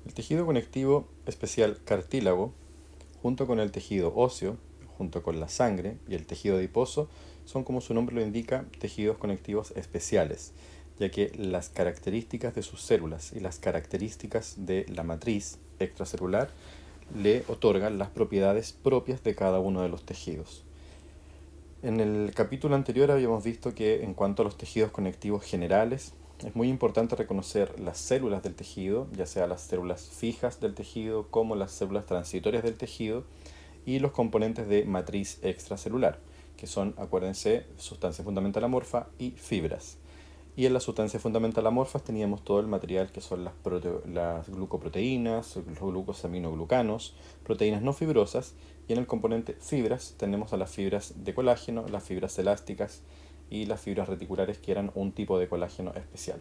El tejido conectivo especial cartílago, junto con el tejido óseo, junto con la sangre y el tejido adiposo, son, como su nombre lo indica, tejidos conectivos especiales, ya que las características de sus células y las características de la matriz extracelular le otorgan las propiedades propias de cada uno de los tejidos. En el capítulo anterior habíamos visto que en cuanto a los tejidos conectivos generales, es muy importante reconocer las células del tejido, ya sea las células fijas del tejido como las células transitorias del tejido, y los componentes de matriz extracelular, que son, acuérdense, sustancia fundamental amorfa y fibras. Y en las sustancias fundamental amorfas teníamos todo el material que son las glucoproteínas, los glucosaminoglucanos, proteínas no fibrosas, y en el componente fibras tenemos a las fibras de colágeno, las fibras elásticas y las fibras reticulares, que eran un tipo de colágeno especial.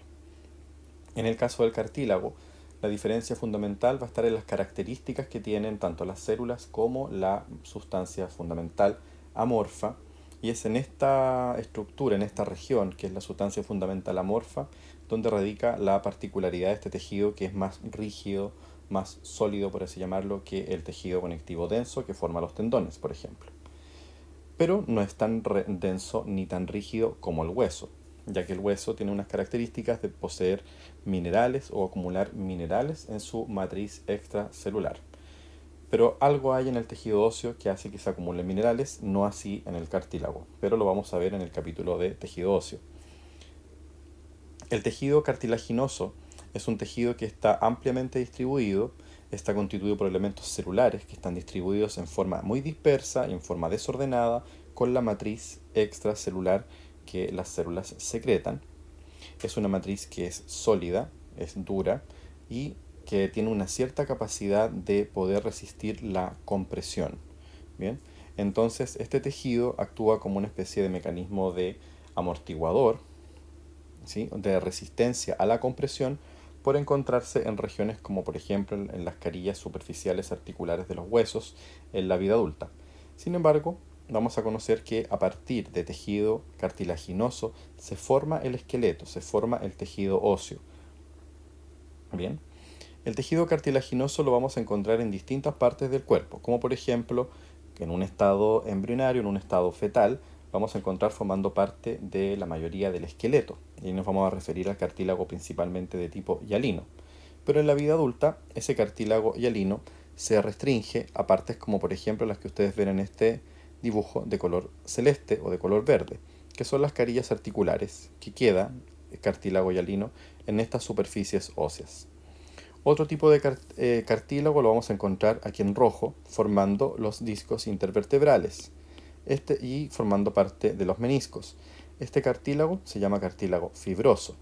En el caso del cartílago, la diferencia fundamental va a estar en las características que tienen tanto las células como la sustancia fundamental amorfa, y es en esta estructura, en esta región, que es la sustancia fundamental amorfa, donde radica la particularidad de este tejido, que es más rígido, más sólido, por así llamarlo, que el tejido conectivo denso que forma los tendones, por ejemplo. Pero no es tan denso ni tan rígido como el hueso, ya que el hueso tiene unas características de poseer minerales o acumular minerales en su matriz extracelular. Pero algo hay en el tejido óseo que hace que se acumulen minerales, no así en el cartílago, pero lo vamos a ver en el capítulo de tejido óseo. El tejido cartilaginoso es un tejido que está ampliamente distribuido, está constituido por elementos celulares que están distribuidos en forma muy dispersa y en forma desordenada con la matriz extracelular que las células secretan. Es una matriz que es sólida, es dura y que tiene una cierta capacidad de poder resistir la compresión. Bien, entonces este tejido actúa como una especie de mecanismo de amortiguador, ¿sí?, de resistencia a la compresión, por encontrarse en regiones como por ejemplo en las carillas superficiales articulares de los huesos en la vida adulta. Sin embargo, vamos a conocer que a partir de tejido cartilaginoso se forma el esqueleto, se forma el tejido óseo. Bien, el tejido cartilaginoso lo vamos a encontrar en distintas partes del cuerpo, como por ejemplo en un estado embrionario, en un estado fetal, vamos a encontrar formando parte de la mayoría del esqueleto, y nos vamos a referir al cartílago principalmente de tipo hialino. Pero en la vida adulta, ese cartílago hialino se restringe a partes como por ejemplo las que ustedes ven en este dibujo de color celeste o de color verde, que son las carillas articulares, que queda el cartílago hialino en estas superficies óseas. Otro tipo de cartílago lo vamos a encontrar aquí en rojo, formando los discos intervertebrales y formando parte de los meniscos. Este cartílago se llama cartílago fibroso.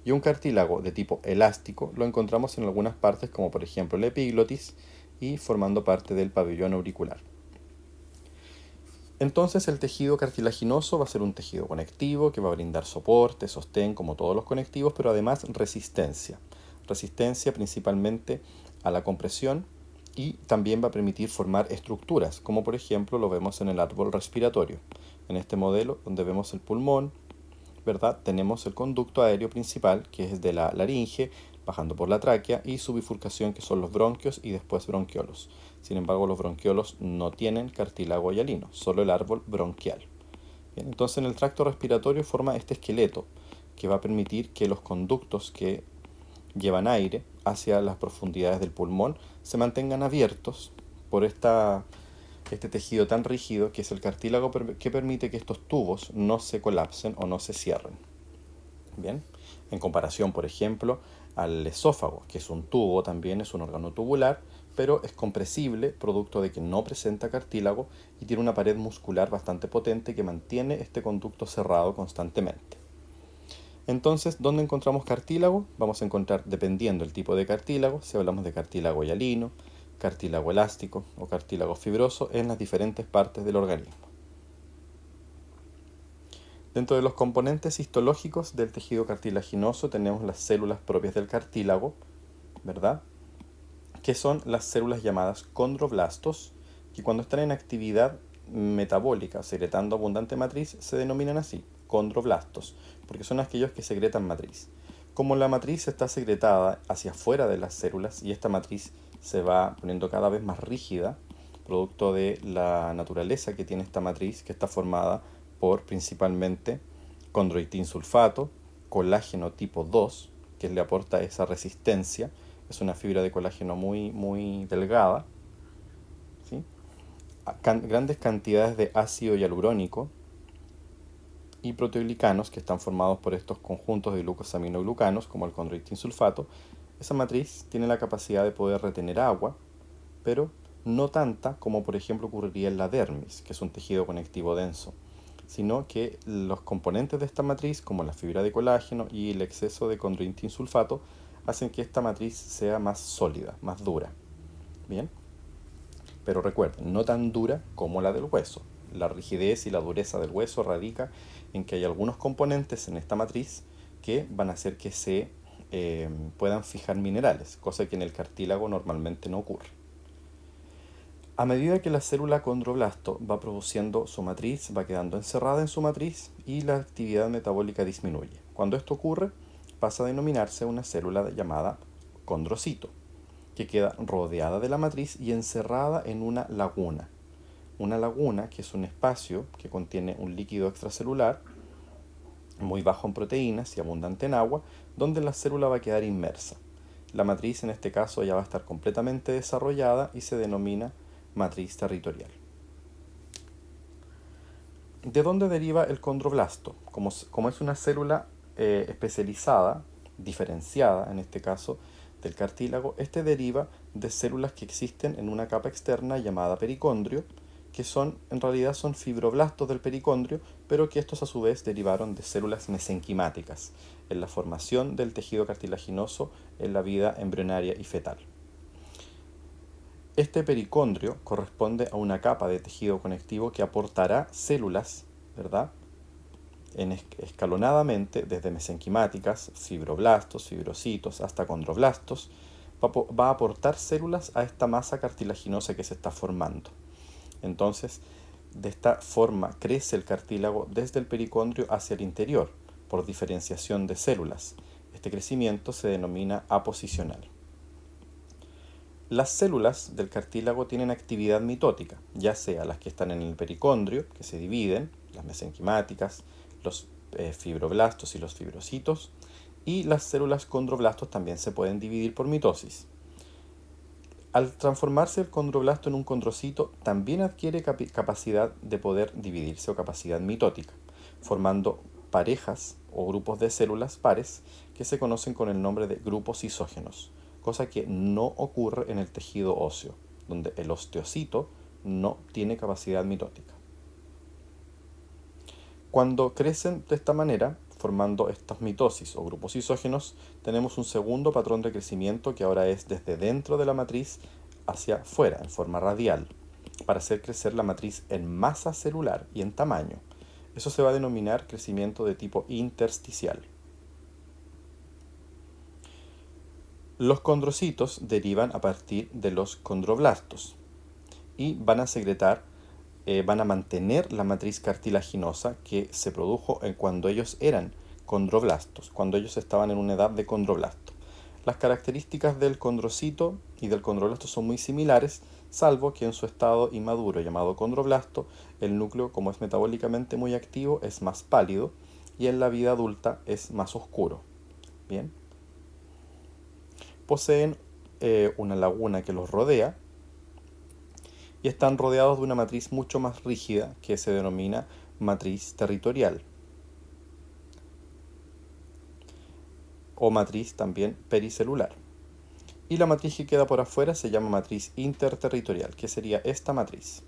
Y un cartílago de tipo elástico lo encontramos en algunas partes, como por ejemplo la epiglotis, y formando parte del pabellón auricular. Entonces el tejido cartilaginoso va a ser un tejido conectivo que va a brindar soporte, sostén, como todos los conectivos, pero además resistencia. Resistencia principalmente a la compresión, y también va a permitir formar estructuras, como por ejemplo lo vemos en el árbol respiratorio. En este modelo, donde vemos el pulmón, ¿verdad?, tenemos el conducto aéreo principal, que es de la laringe, bajando por la tráquea, y su bifurcación, que son los bronquios y después bronquiolos. Sin embargo, los bronquiolos no tienen cartílago hialino, solo el árbol bronquial. Bien, entonces en el tracto respiratorio forma este esqueleto que va a permitir que los conductos que llevan aire hacia las profundidades del pulmón se mantengan abiertos por este tejido tan rígido que es el cartílago, que permite que estos tubos no se colapsen o no se cierren. Bien, en comparación, por ejemplo, al esófago, que es un tubo, también es un órgano tubular, pero es compresible, producto de que no presenta cartílago y tiene una pared muscular bastante potente que mantiene este conducto cerrado constantemente. Entonces, ¿dónde encontramos cartílago? Vamos a encontrar, dependiendo del tipo de cartílago, si hablamos de cartílago hialino, cartílago elástico o cartílago fibroso, en las diferentes partes del organismo. Dentro de los componentes histológicos del tejido cartilaginoso tenemos las células propias del cartílago, ¿verdad?, que son las células llamadas condroblastos, que cuando están en actividad metabólica, secretando abundante matriz, se denominan así, condroblastos, porque son aquellos que secretan matriz. Como la matriz está secretada hacia afuera de las células y esta matriz se va poniendo cada vez más rígida, producto de la naturaleza que tiene esta matriz, que está formada por principalmente condroitin sulfato, colágeno tipo 2, que le aporta esa resistencia, es una fibra de colágeno muy delgada, ¿sí? Grandes cantidades de ácido hialurónico y proteoglicanos, que están formados por estos conjuntos de glucosaminoglucanos, como el condroitin sulfato. Esa matriz tiene la capacidad de poder retener agua, pero no tanta como por ejemplo ocurriría en la dermis, que es un tejido conectivo denso, sino que los componentes de esta matriz, como la fibra de colágeno y el exceso de condroitin sulfato, hacen que esta matriz sea más sólida, más dura. Bien, pero recuerden, no tan dura como la del hueso. La rigidez y la dureza del hueso radica en que hay algunos componentes en esta matriz que van a hacer que se puedan fijar minerales, cosa que en el cartílago normalmente no ocurre. A medida que la célula condroblasto va produciendo su matriz, va quedando encerrada en su matriz y la actividad metabólica disminuye. Cuando esto ocurre, pasa a denominarse una célula llamada condrocito, que queda rodeada de la matriz y encerrada en una laguna. Una laguna que es un espacio que contiene un líquido extracelular muy bajo en proteínas y abundante en agua, donde la célula va a quedar inmersa. La matriz en este caso ya va a estar completamente desarrollada y se denomina matriz territorial. ¿De dónde deriva el condroblasto? Como es una célula especializada, diferenciada en este caso del cartílago, este deriva de células que existen en una capa externa llamada pericondrio, que en realidad son fibroblastos del pericondrio, pero que estos a su vez derivaron de células mesenquimáticas en la formación del tejido cartilaginoso en la vida embrionaria y fetal. Este pericondrio corresponde a una capa de tejido conectivo que aportará células, ¿verdad?, escalonadamente, desde mesenquimáticas, fibroblastos, fibrocitos, hasta condroblastos, va a aportar células a esta masa cartilaginosa que se está formando. Entonces, de esta forma crece el cartílago desde el pericondrio hacia el interior, por diferenciación de células. Este crecimiento se denomina aposicional. Las células del cartílago tienen actividad mitótica, ya sea las que están en el pericondrio, que se dividen, las mesenquimáticas, los fibroblastos y los fibrocitos, y las células condroblastos también se pueden dividir por mitosis. Al transformarse el condroblasto en un condrocito, también adquiere capacidad de poder dividirse o capacidad mitótica, formando parejas o grupos de células pares que se conocen con el nombre de grupos isógenos, cosa que no ocurre en el tejido óseo, donde el osteocito no tiene capacidad mitótica. Cuando crecen de esta manera, formando estas mitosis o grupos isógenos, tenemos un segundo patrón de crecimiento que ahora es desde dentro de la matriz hacia afuera, en forma radial, para hacer crecer la matriz en masa celular y en tamaño. Eso se va a denominar crecimiento de tipo intersticial. Los condrocitos derivan a partir de los condroblastos y van a mantener la matriz cartilaginosa que se produjo cuando ellos eran condroblastos, cuando ellos estaban en una edad de condroblasto. Las características del condrocito y del condroblasto son muy similares, salvo que en su estado inmaduro llamado condroblasto, el núcleo, como es metabólicamente muy activo, es más pálido y en la vida adulta es más oscuro. Bien. Poseen una laguna que los rodea y están rodeados de una matriz mucho más rígida que se denomina matriz territorial o matriz también pericelular. Y la matriz que queda por afuera se llama matriz interterritorial, que sería esta matriz.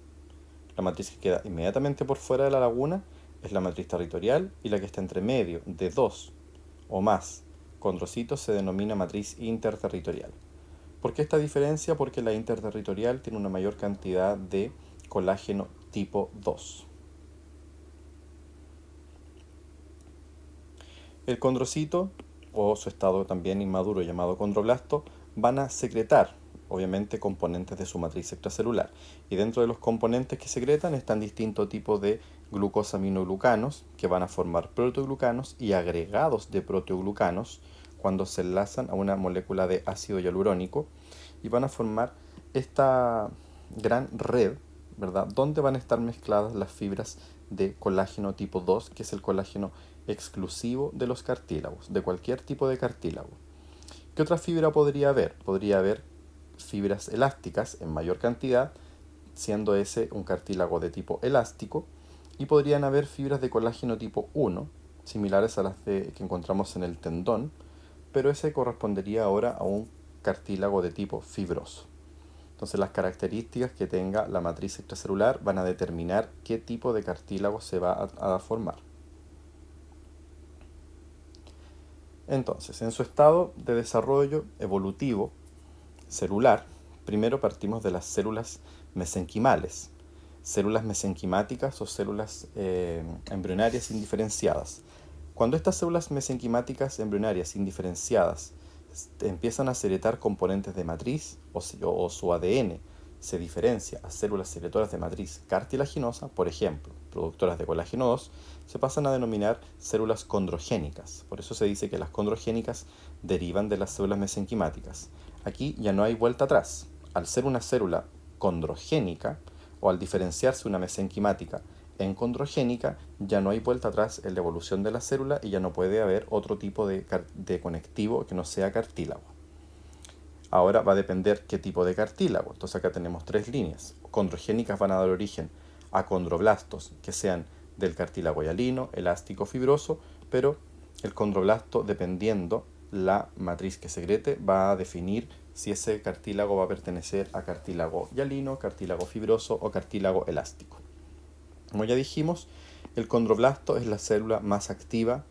La matriz que queda inmediatamente por fuera de la laguna es la matriz territorial y la que está entre medio de dos o más condrocitos se denomina matriz interterritorial. ¿Por qué esta diferencia? Porque la interterritorial tiene una mayor cantidad de colágeno tipo 2. El condrocito, o su estado también inmaduro llamado condroblasto, van a secretar, obviamente, componentes de su matriz extracelular. Y dentro de los componentes que secretan están distintos tipos de glucosaminoglucanos, que van a formar proteoglucanos y agregados de proteoglucanos, cuando se enlazan a una molécula de ácido hialurónico y van a formar esta gran red, ¿verdad? Donde van a estar mezcladas las fibras de colágeno tipo 2, que es el colágeno exclusivo de los cartílagos, de cualquier tipo de cartílago. ¿Qué otra fibra podría haber? Podría haber fibras elásticas en mayor cantidad, siendo ese un cartílago de tipo elástico, y podrían haber fibras de colágeno tipo 1, similares a las que encontramos en el tendón, pero ese correspondería ahora a un cartílago de tipo fibroso. Entonces las características que tenga la matriz extracelular van a determinar qué tipo de cartílago se va a formar. Entonces, en su estado de desarrollo evolutivo celular, primero partimos de las células mesenquimales, células mesenquimáticas o células embrionarias indiferenciadas. Cuando estas células mesenquimáticas embrionarias indiferenciadas empiezan a secretar componentes de matriz o su ADN se diferencia a células secretoras de matriz cartilaginosa, por ejemplo, productoras de colágeno 2, se pasan a denominar células condrogénicas. Por eso se dice que las condrogénicas derivan de las células mesenquimáticas. Aquí ya no hay vuelta atrás. Al ser una célula condrogénica o al diferenciarse una mesenquimática en condrogénica, ya no hay vuelta atrás en la evolución de la célula y ya no puede haber otro tipo de conectivo que no sea cartílago. Ahora va a depender qué tipo de cartílago. Entonces acá tenemos tres líneas. Condrogénicas van a dar origen a condroblastos que sean del cartílago hialino, elástico, fibroso, pero el condroblasto, dependiendo la matriz que secrete, va a definir si ese cartílago va a pertenecer a cartílago hialino, cartílago fibroso o cartílago elástico. Como ya dijimos, el condroblasto es la célula más activa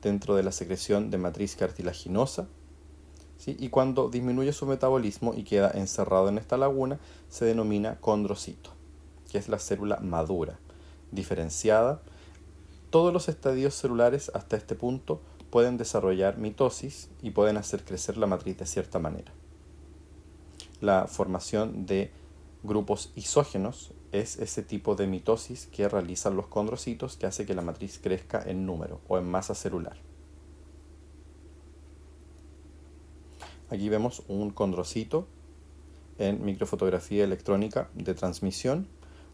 dentro de la secreción de matriz cartilaginosa, ¿sí? Y cuando disminuye su metabolismo y queda encerrado en esta laguna, se denomina condrocito, que es la célula madura, diferenciada. Todos los estadios celulares hasta este punto pueden desarrollar mitosis y pueden hacer crecer la matriz de cierta manera. La formación de grupos isógenos es ese tipo de mitosis que realizan los condrocitos que hace que la matriz crezca en número o en masa celular. Aquí vemos un condrocito en microfotografía electrónica de transmisión,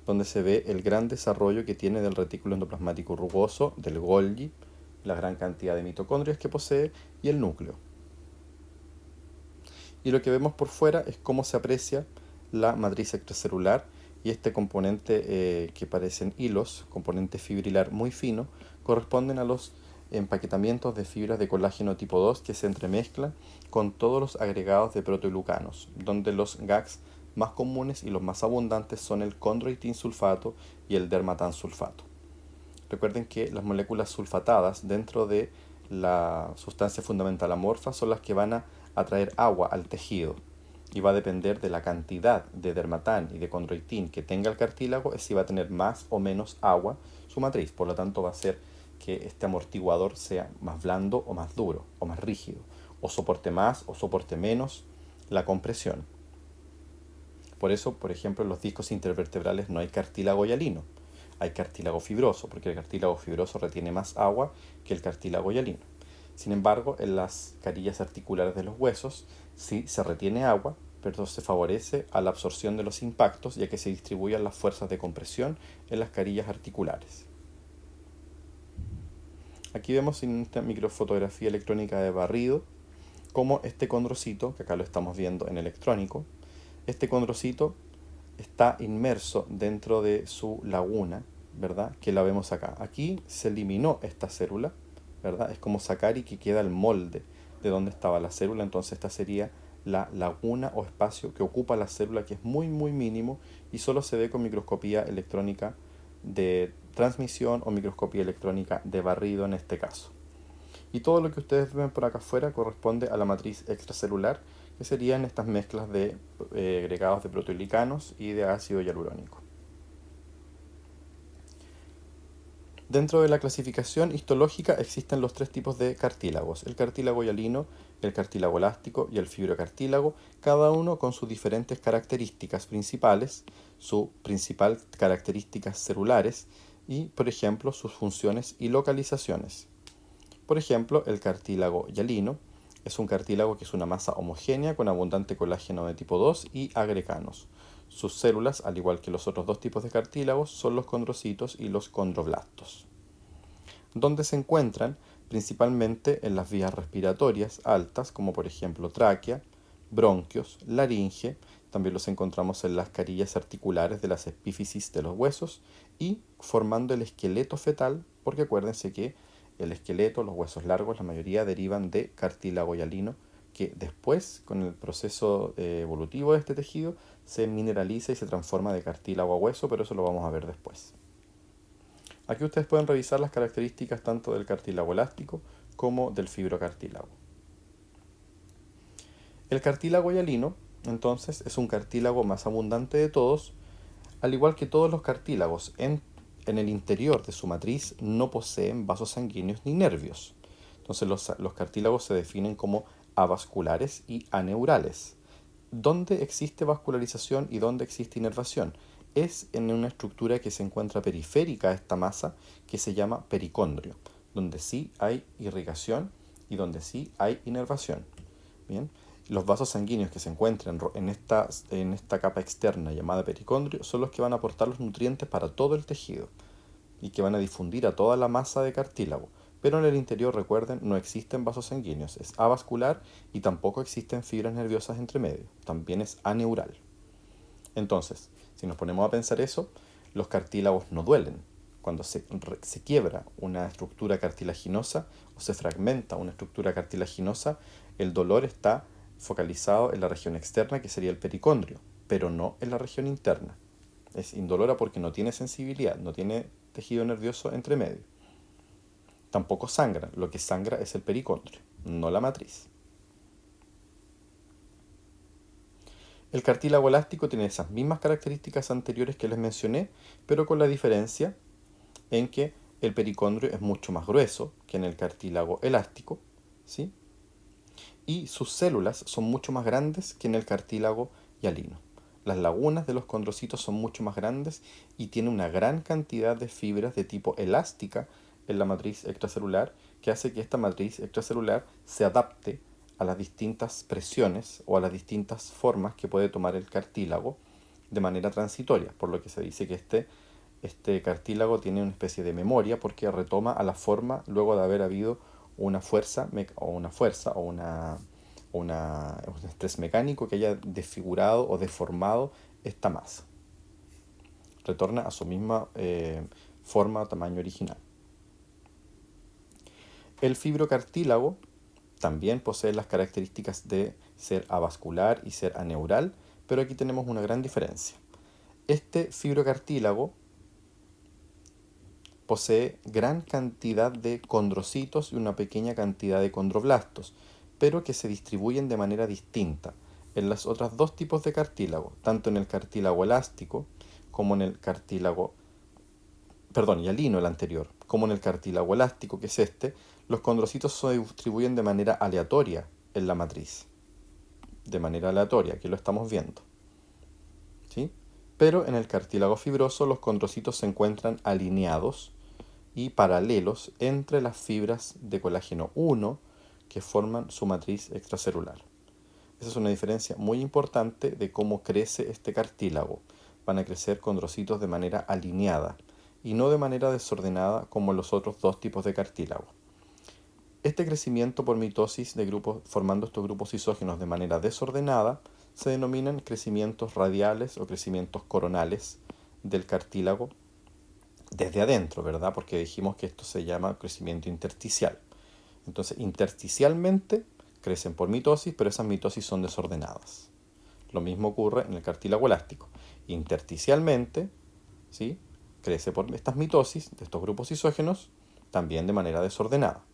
donde se ve el gran desarrollo que tiene del retículo endoplasmático rugoso, del Golgi, la gran cantidad de mitocondrias que posee y el núcleo. Y lo que vemos por fuera es cómo se aprecia la matriz extracelular y este componente que parecen hilos, componente fibrilar muy fino, corresponden a los empaquetamientos de fibras de colágeno tipo 2 que se entremezclan con todos los agregados de proteoglucanos, donde los GAGs más comunes y los más abundantes son el condroitinsulfato y el dermatansulfato. Recuerden que las moléculas sulfatadas dentro de la sustancia fundamental amorfa son las que van a atraer agua al tejido y va a depender de la cantidad de dermatán y de condroitín que tenga el cartílago, es si va a tener más o menos agua su matriz. Por lo tanto va a ser que este amortiguador sea más blando o más duro o más rígido, o soporte más o soporte menos la compresión. Por eso, por ejemplo, en los discos intervertebrales no hay cartílago hialino, hay cartílago fibroso, porque el cartílago fibroso retiene más agua que el cartílago hialino. Sin embargo, en las carillas articulares de los huesos sí se retiene agua, pero se favorece a la absorción de los impactos, ya que se distribuyen las fuerzas de compresión en las carillas articulares. Aquí vemos en esta microfotografía electrónica de barrido cómo este condrocito, que acá lo estamos viendo en electrónico, este condrocito está inmerso dentro de su laguna, ¿verdad? Que la vemos acá. Aquí se eliminó esta célula, ¿verdad? Es como sacar y que queda el molde de donde estaba la célula. Entonces esta sería la laguna o espacio que ocupa la célula, que es muy muy mínimo y solo se ve con microscopía electrónica de transmisión o microscopía electrónica de barrido en este caso. Y todo lo que ustedes ven por acá afuera corresponde a la matriz extracelular, que serían estas mezclas de agregados de proteoglicanos y de ácido hialurónico. Dentro de la clasificación histológica existen los tres tipos de cartílagos: el cartílago hialino, el cartílago elástico y el fibrocartílago, cada uno con sus diferentes características principales, sus principales características celulares y, por ejemplo, sus funciones y localizaciones. Por ejemplo, el cartílago hialino Es un cartílago que es una masa homogénea con abundante colágeno de tipo 2 y agreganos. Sus células, al igual que los otros dos tipos de cartílagos, son los condrocitos y los condroblastos, donde se encuentran principalmente en las vías respiratorias altas, como por ejemplo tráquea, bronquios, laringe. También los encontramos en las carillas articulares de las epífisis de los huesos y formando el esqueleto fetal, porque acuérdense que el esqueleto, los huesos largos, la mayoría derivan de cartílago hialino, que después, con el proceso evolutivo de este tejido, se mineraliza y se transforma de cartílago a hueso, pero eso lo vamos a ver después. Aquí ustedes pueden revisar las características tanto del cartílago elástico como del fibrocartílago. El cartílago hialino, entonces, es un cartílago más abundante de todos, al igual que todos los cartílagos. En el interior de su matriz no poseen vasos sanguíneos ni nervios. Entonces los cartílagos se definen como avasculares y aneurales. ¿Dónde existe vascularización y dónde existe inervación? Es en una estructura que se encuentra periférica a esta masa, que se llama pericondrio, donde sí hay irrigación y donde sí hay inervación. Bien, los vasos sanguíneos que se encuentran en esta capa externa llamada pericondrio son los que van a aportar los nutrientes para todo el tejido y que van a difundir a toda la masa de cartílago. Pero en el interior, recuerden, no existen vasos sanguíneos, es avascular y tampoco existen fibras nerviosas entre medio, también es aneural. Entonces, si nos ponemos a pensar eso, los cartílagos no duelen. Cuando se quiebra una estructura cartilaginosa o se fragmenta una estructura cartilaginosa, el dolor está focalizado en la región externa, que sería el pericondrio, pero no en la región interna. Es indolora porque no tiene sensibilidad, no tiene tejido nervioso entre medio. Tampoco sangra, lo que sangra es el pericondrio, no la matriz. El cartílago elástico tiene esas mismas características anteriores que les mencioné, pero con la diferencia en que el pericondrio es mucho más grueso que en el cartílago elástico, ¿sí? Y sus células son mucho más grandes que en el cartílago hialino. Las lagunas de los condrocitos son mucho más grandes y tiene una gran cantidad de fibras de tipo elástica en la matriz extracelular, que hace que esta matriz extracelular se adapte a las distintas presiones o a las distintas formas que puede tomar el cartílago de manera transitoria, por lo que se dice que este cartílago tiene una especie de memoria porque retoma a la forma luego de haber habido una fuerza o un estrés mecánico que haya desfigurado o deformado esta masa. Retorna a su misma forma o tamaño original. El fibrocartílago también posee las características de ser avascular y ser aneural, pero aquí tenemos una gran diferencia. Este fibrocartílago posee gran cantidad de condrocitos y una pequeña cantidad de condroblastos, pero que se distribuyen de manera distinta en los otros dos tipos de cartílago, tanto en el cartílago elástico como en el cartílago, hialino el anterior, como en el cartílago elástico, que es este. Los condrocitos se distribuyen de manera aleatoria en la matriz, de manera aleatoria, aquí lo estamos viendo, ¿sí? Pero en el cartílago fibroso los condrocitos se encuentran alineados y paralelos entre las fibras de colágeno 1 que forman su matriz extracelular. Esa es una diferencia muy importante de cómo crece este cartílago. Van a crecer condrocitos de manera alineada y no de manera desordenada como los otros dos tipos de cartílago. Este crecimiento por mitosis de grupos, formando estos grupos isógenos de manera desordenada, se denominan crecimientos radiales o crecimientos coronales del cartílago desde adentro, ¿verdad? Porque dijimos que esto se llama crecimiento intersticial. Entonces, intersticialmente crecen por mitosis, pero esas mitosis son desordenadas. Lo mismo ocurre en el cartílago elástico. Intersticialmente, ¿sí?, crece por estas mitosis de estos grupos isógenos, también de manera desordenada.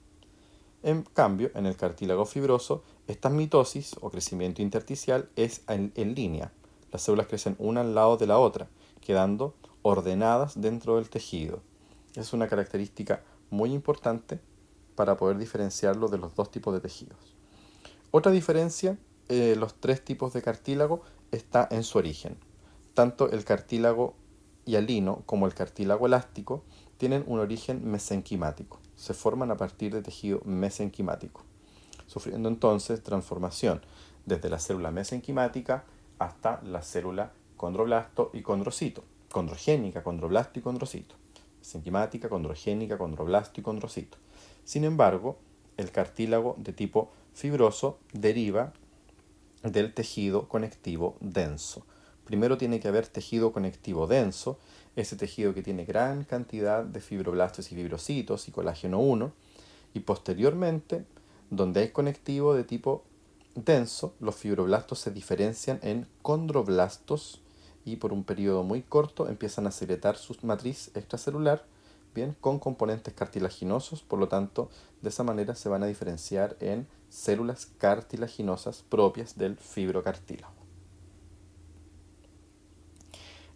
En cambio, en el cartílago fibroso, estas mitosis o crecimiento intersticial es en línea. Las células crecen una al lado de la otra, quedando ordenadas dentro del tejido. Es una característica muy importante para poder diferenciarlo de los dos tipos de tejidos. Otra diferencia, los tres tipos de cartílago, está en su origen. Tanto el cartílago hialino como el cartílago elástico tienen un origen mesenquimático. Se forman a partir de tejido mesenquimático. sufriendo entonces transformación desde la célula mesenquimática hasta la célula condroblasto y condrocito, condrogénica, condroblasto y condrocito, mesenquimática, condrogénica, condroblasto y condrocito. Sin embargo, el cartílago de tipo fibroso deriva del tejido conectivo denso. Primero tiene que haber tejido conectivo denso, ese tejido que tiene gran cantidad de fibroblastos y fibrocitos y colágeno 1, y posteriormente, donde hay conectivo de tipo denso, los fibroblastos se diferencian en condroblastos y por un periodo muy corto empiezan a secretar su matriz extracelular, bien, con componentes cartilaginosos, por lo tanto, de esa manera se van a diferenciar en células cartilaginosas propias del fibrocartílago.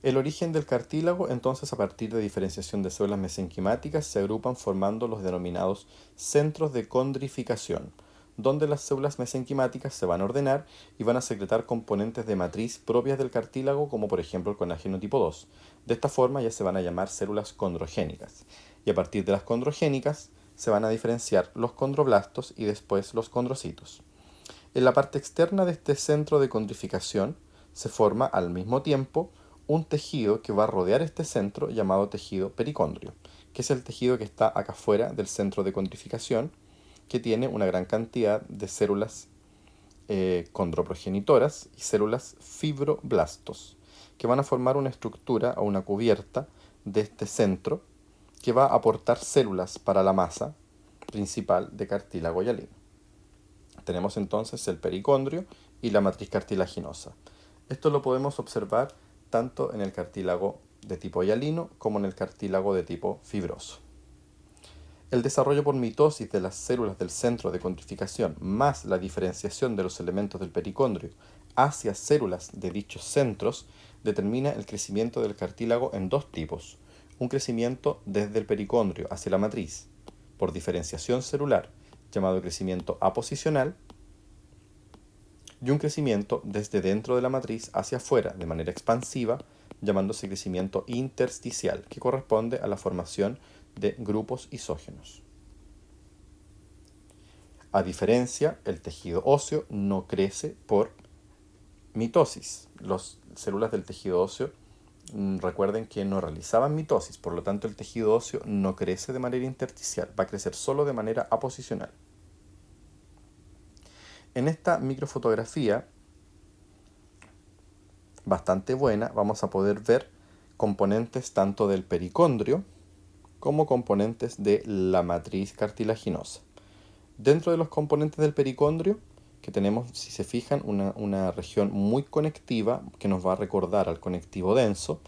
El origen del cartílago, entonces, a partir de diferenciación de células mesenquimáticas, se agrupan formando los denominados centros de condrificación, donde las células mesenquimáticas se van a ordenar y van a secretar componentes de matriz propias del cartílago, como por ejemplo el colágeno tipo 2. De esta forma ya se van a llamar células condrogénicas. Y a partir de las condrogénicas se van a diferenciar los condroblastos y después los condrocitos. En la parte externa de este centro de condrificación se forma al mismo tiempo un tejido que va a rodear este centro llamado tejido pericondrio, que es el tejido que está acá afuera del centro de condrificación, que tiene una gran cantidad de células condroprogenitoras y células fibroblastos, que van a formar una estructura o una cubierta de este centro que va a aportar células para la masa principal de cartílago hialino. Tenemos entonces el pericondrio y la matriz cartilaginosa. Esto lo podemos observar tanto en el cartílago de tipo hialino como en el cartílago de tipo fibroso. El desarrollo por mitosis de las células del centro de condrificación más la diferenciación de los elementos del pericondrio hacia células de dichos centros determina el crecimiento del cartílago en dos tipos. Un crecimiento desde el pericondrio hacia la matriz por diferenciación celular, llamado crecimiento aposicional, y un crecimiento desde dentro de la matriz hacia afuera de manera expansiva, llamándose crecimiento intersticial, que corresponde a la formación de grupos isógenos. A diferencia, el tejido óseo no crece por mitosis. Las células del tejido óseo, recuerden que no realizaban mitosis, por lo tanto el tejido óseo no crece de manera intersticial, va a crecer solo de manera aposicional. En esta microfotografía, bastante buena, vamos a poder ver componentes tanto del pericondrio como componentes de la matriz cartilaginosa. Dentro de los componentes del pericondrio, que tenemos, si se fijan, una región muy conectiva que nos va a recordar al conectivo denso,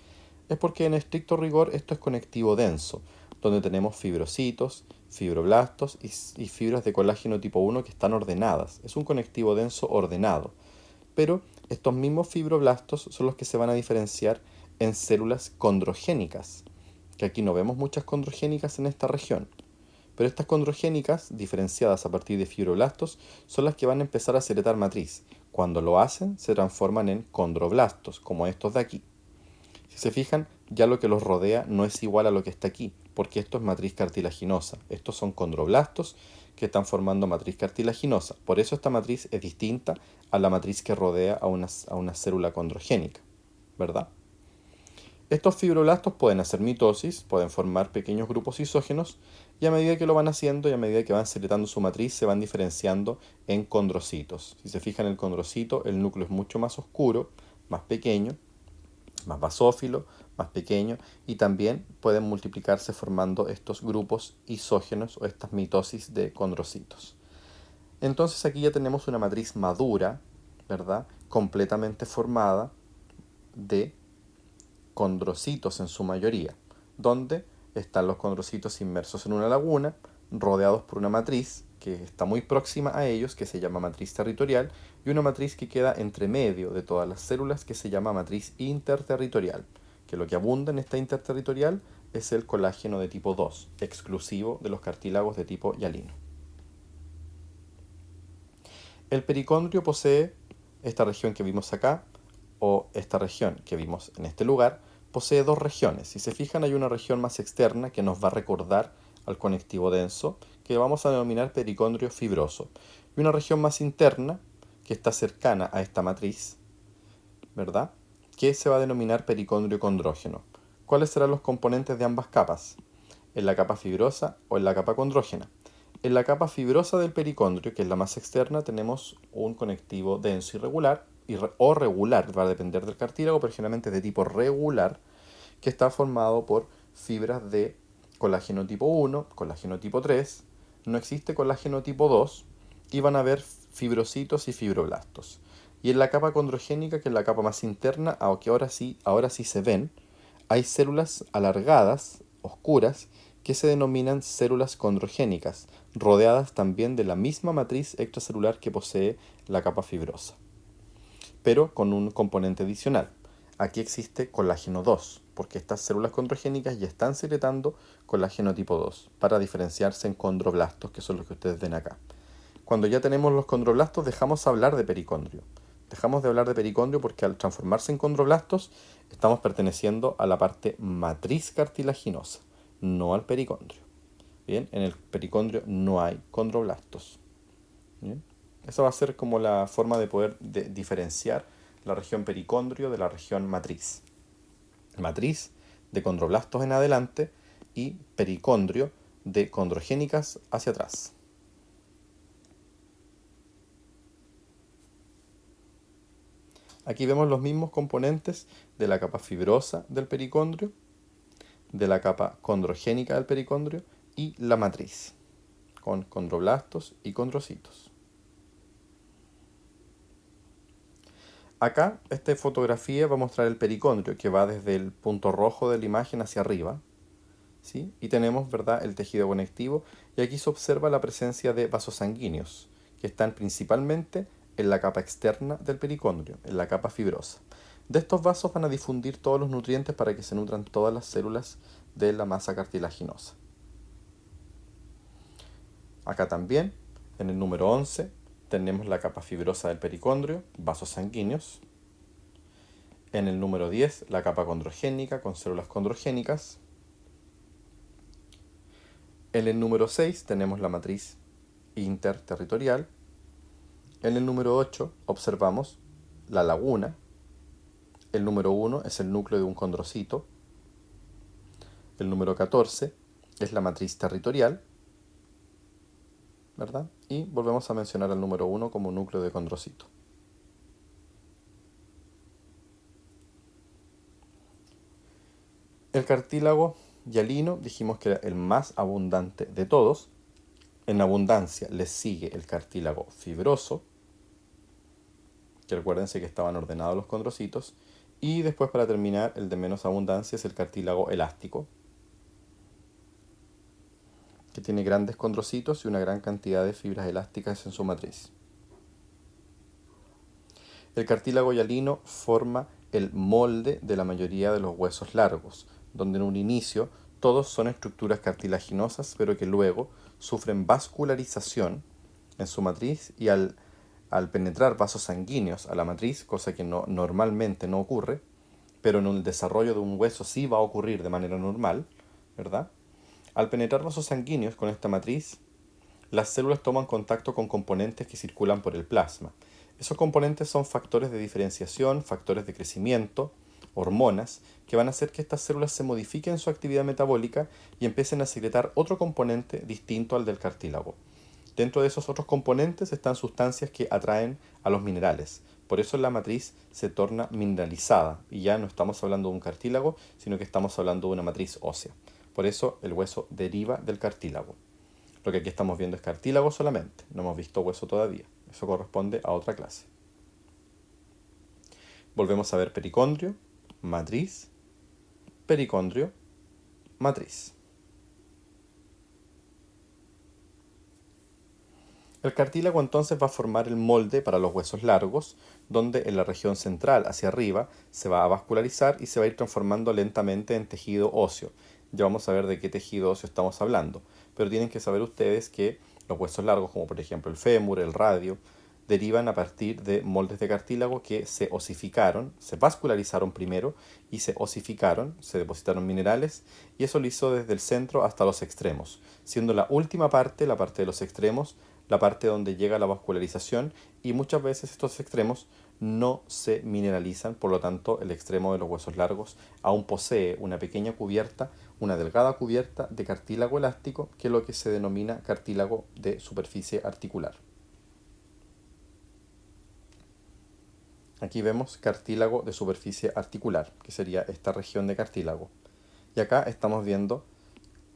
es porque en estricto rigor esto es conectivo denso, donde tenemos fibrocitos, fibroblastos y fibras de colágeno tipo 1 que están ordenadas. Es un conectivo denso ordenado. Pero estos mismos fibroblastos son los que se van a diferenciar en células condrogénicas, que aquí no vemos muchas condrogénicas en esta región. Pero estas condrogénicas, diferenciadas a partir de fibroblastos, son las que van a empezar a secretar matriz. Cuando lo hacen, se transforman en condroblastos, como estos de aquí. Si se fijan, ya lo que los rodea no es igual a lo que está aquí, porque esto es matriz cartilaginosa. Estos son condroblastos que están formando matriz cartilaginosa. Por eso esta matriz es distinta a la matriz que rodea a una célula condrogénica, ¿verdad? Estos fibroblastos pueden hacer mitosis, pueden formar pequeños grupos isógenos, y a medida que lo van haciendo y a medida que van secretando su matriz, se van diferenciando en condrocitos. Si se fijan, el condrocito, el núcleo es mucho más oscuro, más pequeño, más basófilo, más pequeño, y también pueden multiplicarse formando estos grupos isógenos o estas mitosis de condrocitos. Entonces aquí ya tenemos una matriz madura, ¿verdad? Completamente formada de condrocitos en su mayoría, donde están los condrocitos inmersos en una laguna, rodeados por una matriz que está muy próxima a ellos, que se llama matriz territorial, y una matriz que queda entre medio de todas las células, que se llama matriz interterritorial, que lo que abunda en esta interterritorial es el colágeno de tipo 2, exclusivo de los cartílagos de tipo hialino. El pericondrio posee esta región que vimos acá, o esta región que vimos en este lugar, posee dos regiones. Si se fijan, hay una región más externa que nos va a recordar al conectivo denso, que vamos a denominar pericondrio fibroso. y una región más interna que está cercana a esta matriz, ¿verdad? Que se va a denominar pericondrio condrógeno. ¿Cuáles serán los componentes de ambas capas? ¿En la capa fibrosa o en la capa condrógena? En la capa fibrosa del pericondrio, que es la más externa, tenemos un conectivo denso y regular, o regular, va a depender del cartílago, pero generalmente es de tipo regular, que está formado por fibras de colágeno tipo 1, colágeno tipo 3, no existe colágeno tipo 2, y van a haber fibrocitos y fibroblastos. Y en la capa condrogénica, que es la capa más interna, aunque ahora sí se ven, hay células alargadas, oscuras, que se denominan células condrogénicas, rodeadas también de la misma matriz extracelular que posee la capa fibrosa, pero con un componente adicional. Aquí existe colágeno 2, porque estas células condrogénicas ya están secretando colágeno tipo 2, para diferenciarse en condroblastos, que son los que ustedes ven acá. Cuando ya tenemos los condroblastos, dejamos hablar de pericondrio. Dejamos de hablar de pericondrio porque al transformarse en condroblastos, estamos perteneciendo a la parte matriz cartilaginosa, no al pericondrio. Bien, en el pericondrio no hay condroblastos. Bien. Esa va a ser como la forma de poder diferenciar la región pericondrio de la región matriz. Matriz de condroblastos en adelante y pericondrio de condrogénicas hacia atrás. Aquí vemos los mismos componentes de la capa fibrosa del pericondrio, de la capa condrogénica del pericondrio y la matriz, con condroblastos y condrocitos. Acá, esta fotografía va a mostrar el pericondrio, que va desde el punto rojo de la imagen hacia arriba, ¿sí? Y tenemos, ¿verdad?, el tejido conectivo, y aquí se observa la presencia de vasos sanguíneos, que están principalmente en la capa externa del pericondrio, en la capa fibrosa. De estos vasos van a difundir todos los nutrientes para que se nutran todas las células de la masa cartilaginosa. Acá también, en el número 11, tenemos la capa fibrosa del pericondrio, vasos sanguíneos. En el número 10, la capa condrogénica con células condrogénicas. En el número 6 tenemos la matriz interterritorial. En el número 8 observamos la laguna. El número 1 es el núcleo de un condrocito. El número 14 es la matriz territorial, ¿verdad? Y volvemos a mencionar al número 1 como núcleo de condrocito. El cartílago hialino dijimos que era el más abundante de todos. En abundancia les sigue el cartílago fibroso, que recuérdense que estaban ordenados los condrocitos. Y después, para terminar, el de menos abundancia es el cartílago elástico, que tiene grandes condrocitos y una gran cantidad de fibras elásticas en su matriz. El cartílago hialino forma el molde de la mayoría de los huesos largos, donde en un inicio todos son estructuras cartilaginosas, pero que luego sufren vascularización en su matriz y al penetrar vasos sanguíneos a la matriz, cosa que normalmente no ocurre, pero en el desarrollo de un hueso sí va a ocurrir de manera normal, ¿verdad? Al penetrar vasos sanguíneos con esta matriz, las células toman contacto con componentes que circulan por el plasma. Esos componentes son factores de diferenciación, factores de crecimiento, hormonas, que van a hacer que estas células se modifiquen su actividad metabólica y empiecen a secretar otro componente distinto al del cartílago. Dentro de esos otros componentes están sustancias que atraen a los minerales. Por eso la matriz se torna mineralizada y ya no estamos hablando de un cartílago, sino que estamos hablando de una matriz ósea. Por eso el hueso deriva del cartílago. Lo que aquí estamos viendo es cartílago solamente, no hemos visto hueso todavía. Eso corresponde a otra clase. Volvemos a ver pericondrio, matriz, pericondrio, matriz. El cartílago entonces va a formar el molde para los huesos largos, donde en la región central hacia arriba se va a vascularizar y se va a ir transformando lentamente en tejido óseo. Ya vamos a ver de qué tejido óseo estamos hablando, pero tienen que saber ustedes que los huesos largos, como por ejemplo el fémur, el radio, derivan a partir de moldes de cartílago que se osificaron, se vascularizaron primero y se osificaron, se depositaron minerales, y eso lo hizo desde el centro hasta los extremos, siendo la última parte, la parte de los extremos, la parte donde llega la vascularización, y muchas veces estos extremos no se mineralizan, por lo tanto el extremo de los huesos largos aún posee una pequeña cubierta, una delgada cubierta de cartílago elástico, que es lo que se denomina cartílago de superficie articular. Aquí vemos cartílago de superficie articular, que sería esta región de cartílago. Y acá estamos viendo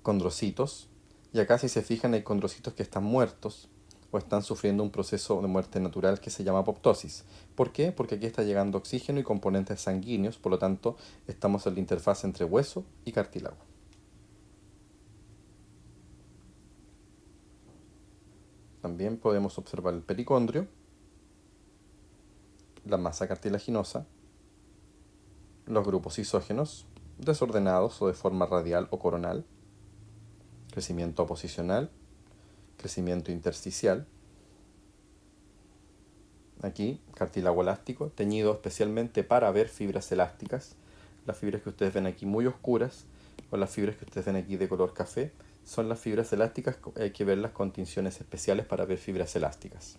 condrocitos, y acá, si se fijan, hay condrocitos que están muertos o están sufriendo un proceso de muerte natural que se llama apoptosis. ¿Por qué? Porque aquí está llegando oxígeno y componentes sanguíneos, por lo tanto estamos en la interfaz entre hueso y cartílago. También podemos observar el pericondrio, la masa cartilaginosa, los grupos isógenos, desordenados o de forma radial o coronal, crecimiento posicional, crecimiento intersticial. Aquí, cartílago elástico, teñido especialmente para ver fibras elásticas. Las fibras que ustedes ven aquí muy oscuras, o las fibras que ustedes ven aquí de color café, son las fibras elásticas. Hay que verlas con tinciones especiales para ver fibras elásticas.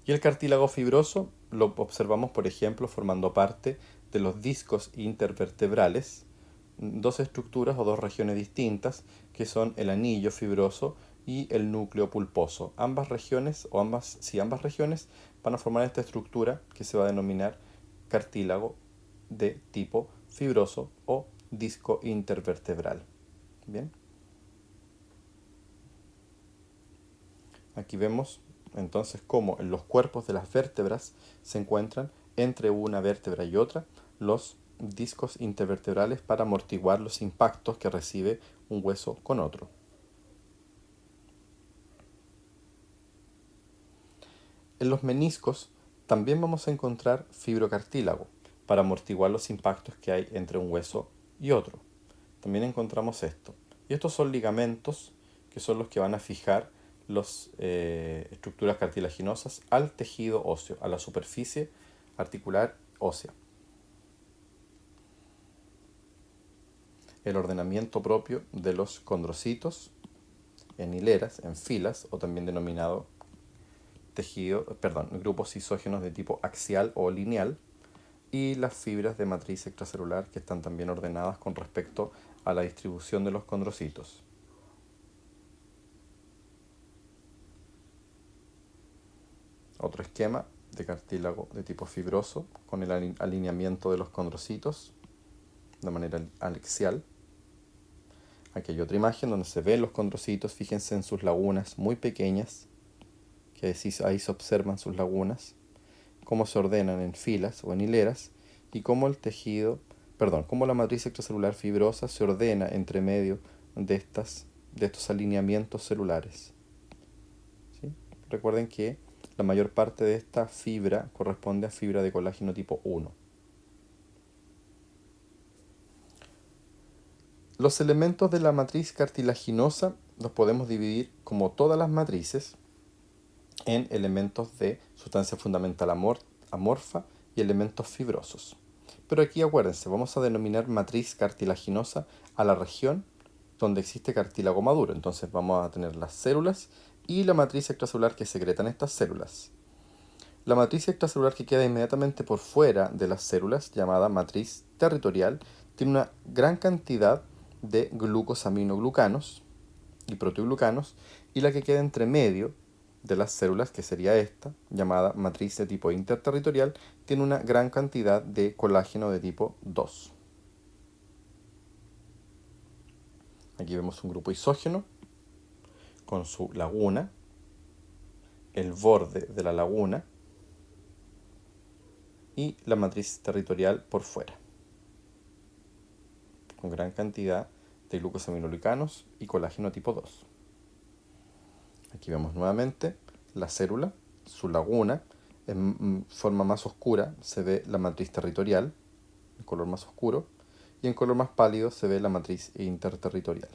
Y el cartílago fibroso lo observamos, por ejemplo, formando parte de los discos intervertebrales, dos estructuras o dos regiones distintas, que son el anillo fibroso y el núcleo pulposo. Ambas regiones van a formar esta estructura que se va a denominar cartílago de tipo fibroso o disco intervertebral. Bien. Aquí vemos entonces cómo en los cuerpos de las vértebras se encuentran entre una vértebra y otra los discos intervertebrales para amortiguar los impactos que recibe un hueso con otro. En los meniscos también vamos a encontrar fibrocartílago para amortiguar los impactos que hay entre un hueso y otro. También encontramos esto. Y estos son ligamentos, que son los que van a fijar las estructuras cartilaginosas al tejido óseo, a la superficie articular ósea. El ordenamiento propio de los condrocitos en hileras, en filas, o también denominado grupos isógenos de tipo axial o lineal, y las fibras de matriz extracelular, que están también ordenadas con respecto a la distribución de los condrocitos. Otro esquema de cartílago de tipo fibroso con el alineamiento de los condrocitos de manera axial. Aquí hay otra imagen donde se ven los condrocitos. Fíjense en sus lagunas muy pequeñas, que ahí se observan sus lagunas, cómo se ordenan en filas o en hileras, y cómo cómo la matriz extracelular fibrosa se ordena entre medio de estos alineamientos celulares. ¿Sí? Recuerden que la mayor parte de esta fibra corresponde a fibra de colágeno tipo 1. Los elementos de la matriz cartilaginosa los podemos dividir, como todas las matrices, en elementos de sustancia fundamental amorfa y elementos fibrosos. Pero aquí acuérdense, vamos a denominar matriz cartilaginosa a la región donde existe cartílago maduro. Entonces vamos a tener las células y la matriz extracelular que secretan estas células. La matriz extracelular que queda inmediatamente por fuera de las células, llamada matriz territorial, tiene una gran cantidad de glucosaminoglucanos y proteoglucanos, y la que queda entre medio de las células, que sería esta, llamada matriz de tipo interterritorial, tiene una gran cantidad de colágeno de tipo 2. Aquí vemos un grupo isógeno con su laguna, el borde de la laguna y la matriz territorial por fuera, con gran cantidad de glucosaminoglucanos y colágeno tipo 2. Aquí vemos nuevamente la célula, su laguna. En forma más oscura se ve la matriz territorial, en color más oscuro, y en color más pálido se ve la matriz interterritorial.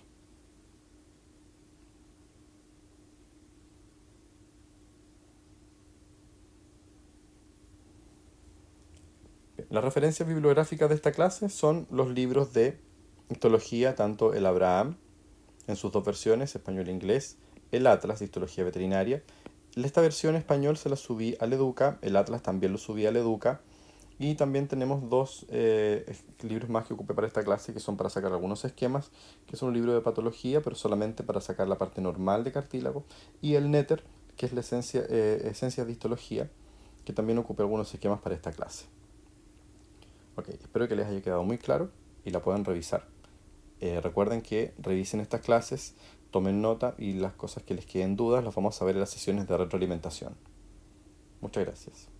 Las referencias bibliográficas de esta clase son los libros de histología, tanto el Abraham, en sus dos versiones, español e inglés, el Atlas de Histología Veterinaria. Esta versión en español se la subí al Educa, el Atlas también lo subí al Educa, y también tenemos dos libros más que ocupé para esta clase, que son para sacar algunos esquemas, que son un libro de patología, pero solamente para sacar la parte normal de cartílago, y el Netter, que es la esencias de histología, que también ocupé algunos esquemas para esta clase. Ok, espero que les haya quedado muy claro y la puedan revisar. Recuerden que revisen estas clases, tomen nota y las cosas que les queden dudas las vamos a ver en las sesiones de retroalimentación. Muchas gracias.